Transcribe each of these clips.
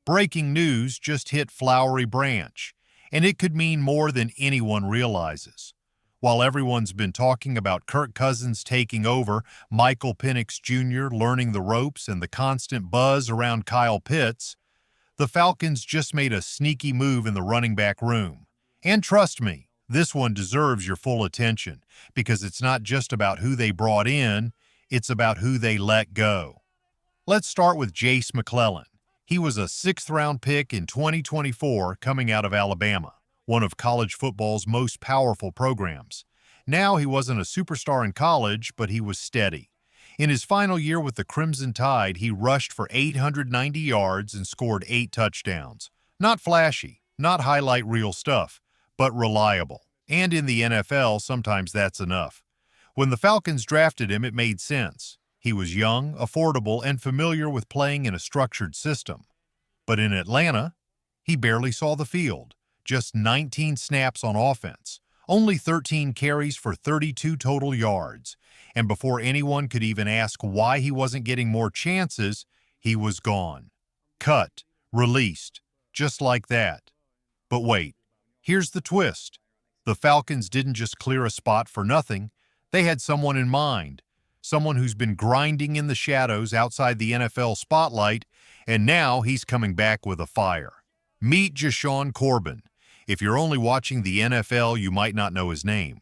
Breaking news just hit Flowery Branch, and it could mean more than anyone realizes. While everyone's been talking about Kirk Cousins taking over, Michael Penix Jr. learning the ropes, and the constant buzz around Kyle Pitts, the Falcons just made a sneaky move in the running back room. And trust me, this one deserves your full attention, because it's not just about who they brought in, it's about who they let go. Let's start with Jase McClellan. He was a sixth-round pick in 2024 coming out of Alabama, one of college football's most powerful programs. Now he wasn't a superstar in college, but he was steady. In his final year with the Crimson Tide, he rushed for 890 yards and scored 8 touchdowns. Not flashy, not highlight reel stuff, but reliable. And in the NFL, sometimes that's enough. When the Falcons drafted him, it made sense. He was young, affordable, and familiar with playing in a structured system. But in Atlanta, he barely saw the field. Just 19 snaps on offense, only 13 carries for 32 total yards. And before anyone could even ask why he wasn't getting more chances, he was gone. Cut, released, just like that. But wait, here's the twist. The Falcons didn't just clear a spot for nothing. They had someone in mind. Someone who's been grinding in the shadows outside the NFL spotlight, and now he's coming back with a fire. Meet Jashaun Corbin. If you're only watching the NFL, you might not know his name.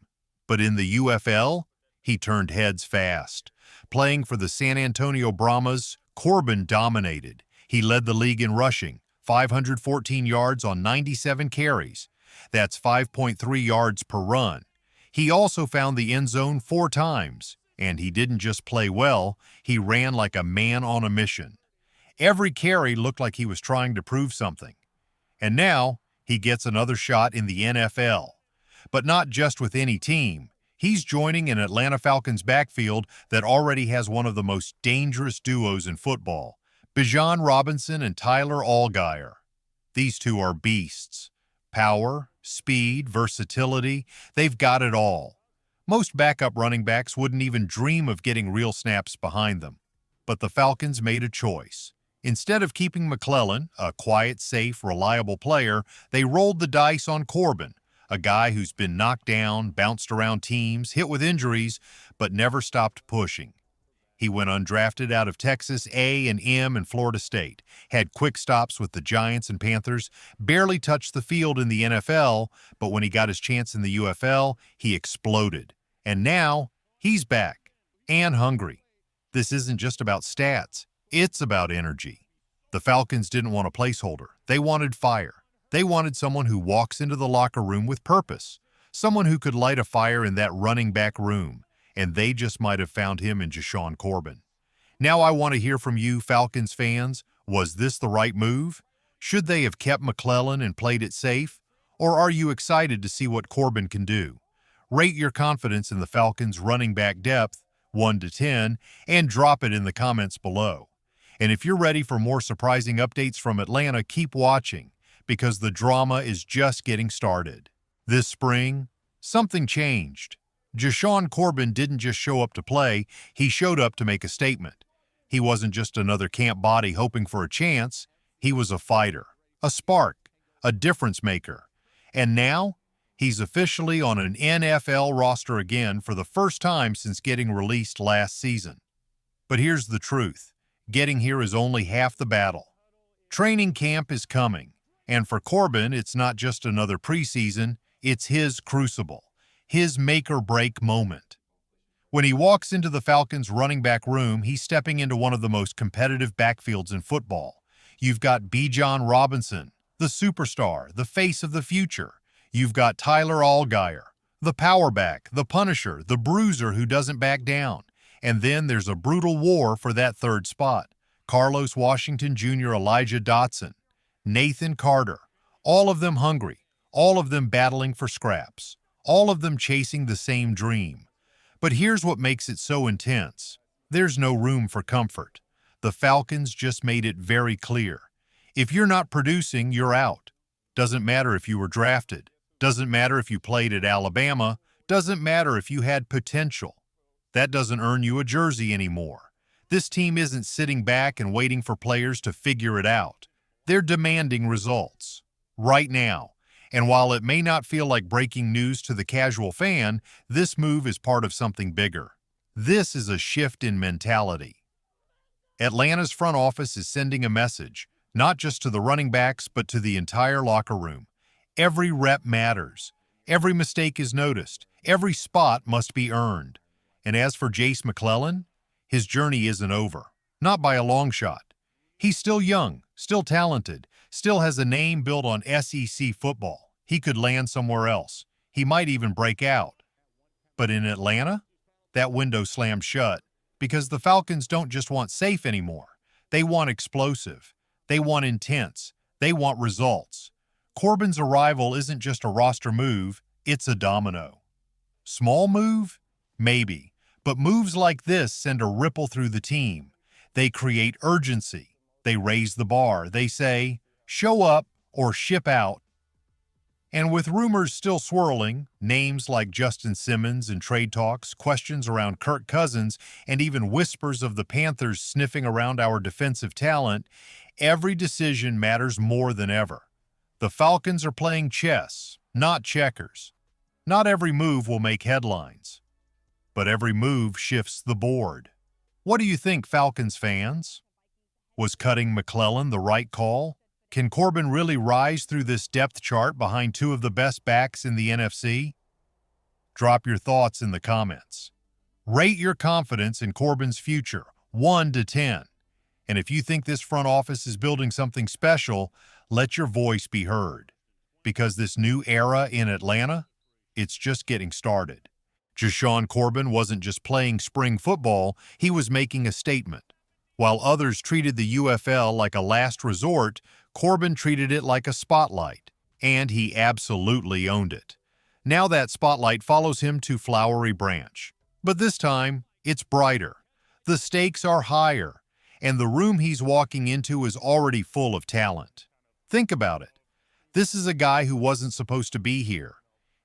But in the UFL, he turned heads fast. Playing for the San Antonio Brahmas, Corbin dominated. He led the league in rushing, 514 yards on 97 carries. That's 5.3 yards per run. He also found the end zone 4 times. And he didn't just play well, he ran like a man on a mission. Every carry looked like he was trying to prove something. And now, he gets another shot in the NFL. But not just with any team. He's joining an Atlanta Falcons backfield that already has one of the most dangerous duos in football, Bijan Robinson and Tyler Allgeier. These two are beasts. Power, speed, versatility, they've got it all. Most backup running backs wouldn't even dream of getting real snaps behind them. But the Falcons made a choice. Instead of keeping McClellan, a quiet, safe, reliable player, they rolled the dice on Corbin, a guy who's been knocked down, bounced around teams, hit with injuries, but never stopped pushing. He went undrafted out of Texas A&M and Florida State, had quick stops with the Giants and Panthers, barely touched the field in the NFL, but when he got his chance in the UFL, he exploded. And now, he's back, and hungry. This isn't just about stats, it's about energy. The Falcons didn't want a placeholder, they wanted fire. They wanted someone who walks into the locker room with purpose, someone who could light a fire in that running back room. And they just might have found him in Jashaun Corbin. Now I want to hear from you, Falcons fans. Was this the right move? Should they have kept McClellan and played it safe? Or are you excited to see what Corbin can do? Rate your confidence in the Falcons' running back depth, 1 to 10, and drop it in the comments below. And if you're ready for more surprising updates from Atlanta, keep watching, because the drama is just getting started. This spring, something changed. Jashaun Corbin didn't just show up to play, he showed up to make a statement. He wasn't just another camp body hoping for a chance, he was a fighter, a spark, a difference maker. And now, he's officially on an NFL roster again for the first time since getting released last season. But here's the truth, getting here is only half the battle. Training camp is coming, and for Corbin, it's not just another preseason, it's his crucible. His make-or-break moment. When he walks into the Falcons' running back room, he's stepping into one of the most competitive backfields in football. You've got Bijan Robinson, the superstar, the face of the future. You've got Tyler Allgeier, the power back, the punisher, the bruiser who doesn't back down. And then there's a brutal war for that third spot. Carlos Washington Jr., Elijah Dotson, Nathan Carter, all of them hungry, all of them battling for scraps. All of them chasing the same dream. But here's what makes it so intense. There's no room for comfort. The Falcons just made it very clear. If you're not producing, you're out. Doesn't matter if you were drafted. Doesn't matter if you played at Alabama. Doesn't matter if you had potential. That doesn't earn you a jersey anymore. This team isn't sitting back and waiting for players to figure it out. They're demanding results. Right now. And while it may not feel like breaking news to the casual fan, this move is part of something bigger. This is a shift in mentality. Atlanta's front office is sending a message, not just to the running backs, but to the entire locker room. Every rep matters. Every mistake is noticed. Every spot must be earned. And as for Jace McClellan, his journey isn't over. Not by a long shot. He's still young, still talented, still has a name built on SEC football. He could land somewhere else. He might even break out. But in Atlanta, that window slammed shut because the Falcons don't just want safe anymore. They want explosive. They want intense. They want results. Corbin's arrival isn't just a roster move, it's a domino. Small move? Maybe. But moves like this send a ripple through the team. They create urgency. They raise the bar. They say, show up or ship out. And with rumors still swirling, names like Justin Simmons and trade talks, questions around Kirk Cousins, and even whispers of the Panthers sniffing around our defensive talent, every decision matters more than ever. The Falcons are playing chess, not checkers. Not every move will make headlines, but every move shifts the board. What do you think, Falcons fans? Was cutting McClellan the right call? Can Corbin really rise through this depth chart behind two of the best backs in the NFC? Drop your thoughts in the comments. Rate your confidence in Corbin's future, 1 to 10. And if you think this front office is building something special, let your voice be heard. Because this new era in Atlanta, it's just getting started. Jashaun Corbin wasn't just playing spring football, he was making a statement. While others treated the UFL like a last resort, Corbin treated it like a spotlight, and he absolutely owned it. Now that spotlight follows him to Flowery Branch. But this time, it's brighter. The stakes are higher, and the room he's walking into is already full of talent. Think about it. This is a guy who wasn't supposed to be here.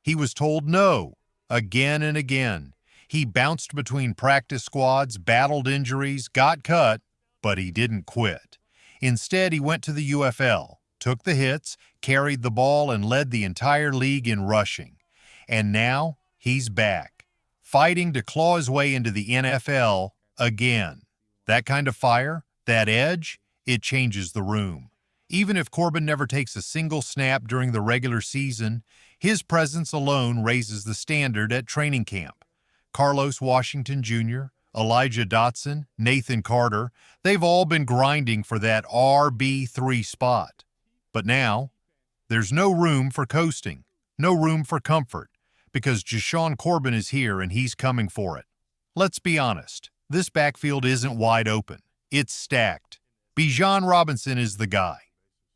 He was told no, again and again. He bounced between practice squads, battled injuries, got cut, but he didn't quit. Instead, he went to the UFL, took the hits, carried the ball, and led the entire league in rushing. And now, he's back, fighting to claw his way into the NFL again. That kind of fire, that edge, it changes the room. Even if Corbin never takes a single snap during the regular season, his presence alone raises the standard at training camp. Carlos Washington Jr., Elijah Dotson, Nathan Carter, they've all been grinding for that RB3 spot. But now, there's no room for coasting, no room for comfort, because Jashaun Corbin is here and he's coming for it. Let's be honest, this backfield isn't wide open. It's stacked. Bijan Robinson is the guy.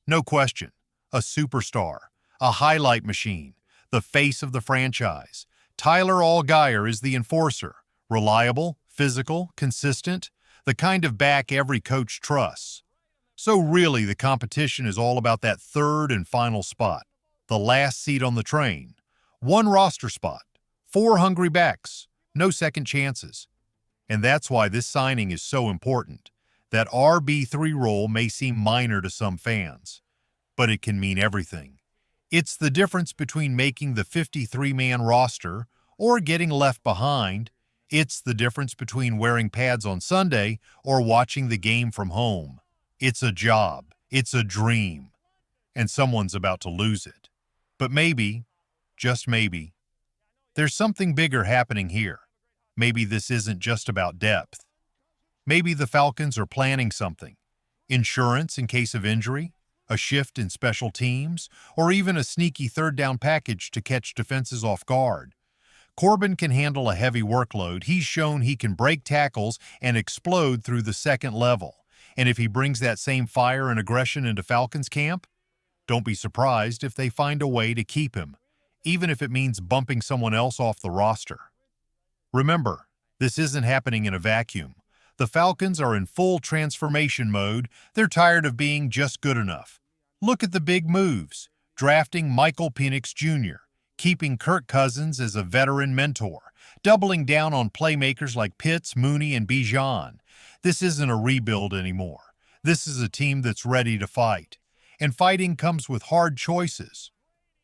No question. A superstar. A highlight machine. The face of the franchise. Tyler Allgeier is the enforcer. Reliable, physical, consistent. The kind of back every coach trusts. So really, the competition is all about that third and final spot. The last seat on the train. One roster spot. 4 hungry backs. No second chances. And that's why this signing is so important. That RB3 role may seem minor to some fans, but it can mean everything. It's the difference between making the 53-man roster or getting left behind. It's the difference between wearing pads on Sunday or watching the game from home. It's a job. It's a dream. And someone's about to lose it. But maybe, just maybe, there's something bigger happening here. Maybe this isn't just about depth. Maybe the Falcons are planning something. Insurance in case of injury, a shift in special teams, or even a sneaky third down package to catch defenses off guard. Corbin can handle a heavy workload. He's shown he can break tackles and explode through the second level. And if he brings that same fire and aggression into Falcons camp, don't be surprised if they find a way to keep him, even if it means bumping someone else off the roster. Remember, this isn't happening in a vacuum. The Falcons are in full transformation mode. They're tired of being just good enough. Look at the big moves. Drafting Michael Penix Jr., keeping Kirk Cousins as a veteran mentor, doubling down on playmakers like Pitts, Mooney, and Bijan. This isn't a rebuild anymore. This is a team that's ready to fight. and fighting comes with hard choices.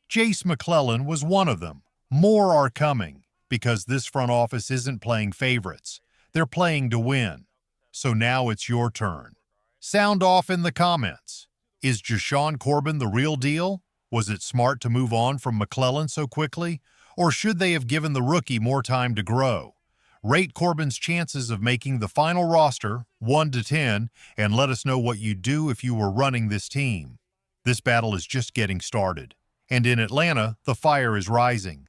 Jace McClellan was one of them. More are coming, because this front office isn't playing favorites. They're playing to win. So now it's your turn. Sound off in the comments. Is Jashaun Corbin the real deal? Was it smart to move on from McClellan so quickly? Or should they have given the rookie more time to grow? Rate Corbin's chances of making the final roster, 1 to 10, and let us know what you'd do if you were running this team. This battle is just getting started. And in Atlanta, the fire is rising.